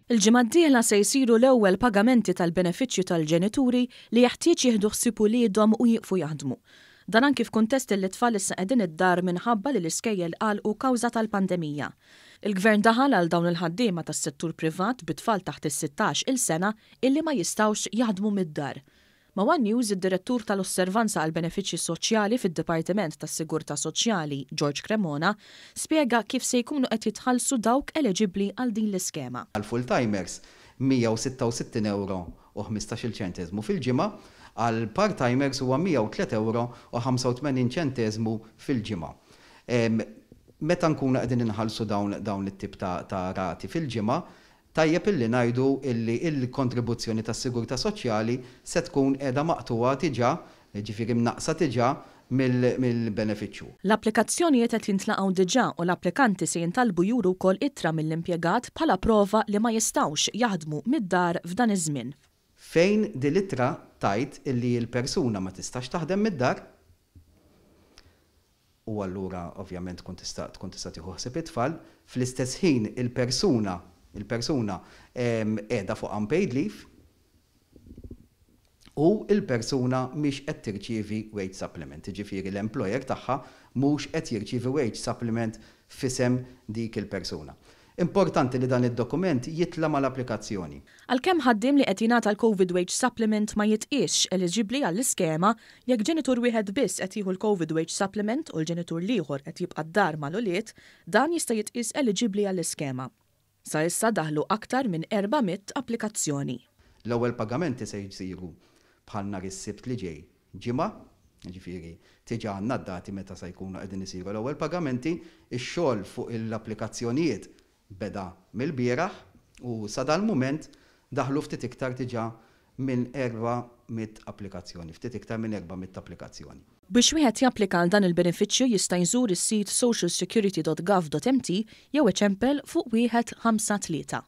Il-ġimgħa d-dieħla se jsiru l-ewwel pagamenti tal-benefiċċju tal-ġenituri li jeħtieġ jieħdu ħsieb uliedhom u jieqfu jaħdmu. Dan anke f'kuntest li t-tfal issa qegħdin id-dar minħabba li l-iskejjel għalqu kawża tal-pandemija. Il-Gvern daħal għal dawn il-ħaddiema tas-settur privat bit-tfal taħt is-16 il-sena illi ma jistgħux jaħdmu mid-dar. Ma' One News id-direttur tal-Osservanza għal benefiċċji soċjali fid-Dipartiment tas-Sigurtà Soċjali, George Cremona, spjega kif se jkunu qed jitħallsu dawk eliġibbli għal din l-iskema. Għal-full-timers 166 euro u 15 ċentesmu fil-ġimgħa, għal part-timers huwa 103 euro u 85 ċentesmu fil-ġimgħa. Meta nkunu qegħdin inħallsu dawn it-tip ta' rati fil-ġimgħa, tajjeb illi ngħidu illi il-kontribuzzjoni tas-sigurtà soċjali se tkun qiegħda maqtuwa diġà, ġifieri mnaqsa diġà mill-benefiċċju. L-applikazzjonijiet qed jintlaqgħu diġà u l-applikanti se jintalbu juru wkoll ittra mill-impjegat bħala prova li ma jistgħux jaħdmu mid-dar f'dan iż-żmien. Fejn din ittra tajt illi l-persuna ma tistax taħdem mid-dar, u allura ovvjament tkun tista' tieħu ħsieb it-tfal, fl-istess ħin il-persuna qiegħda fuq unpaid leave u il-persuna mhix qed tirċievi wage supplement. Jiġifieri l-employer tagħha mhux qed jirċievi wage supplement f'isem dik il-persuna. Importanti li dan id-dokument jitla mal-applikazzjoni. Għalkemm ħaddiem li qed jingħata l-COVID wage supplement ma jitqiesx eliġibbli għall-iskema, jekk ġenitur wieħed biss qed jieħu l-COVID wage supplement u l-ġenitur l-ieħor qed jibqa' d-dar mal-ulied, dan jista' jitqies eliġibbli għall-iskema. Sa issa daħlu aktar minn 400 applikazzjoni. L-ewwel pagamenti se jsiru bħal nhar is-sibt li ġej ġimgħa, ġifieri tiġi għandna d-dati meta se jkunu qegħdin isiru l-ewwel pagamenti, ix-xogħol fuq l-applikazzjonijiet beda mill-bieraħ u sa dal-mument daħlu ftit iktar diġà minn 400 applikazzjoni, ftit iktar minn 400 applikazzjoni. Biex wieħed japplika għal dan il-benefiċċju jista' jżur is-sit socialsecurity.gov.mt jew iċempel fuq 153.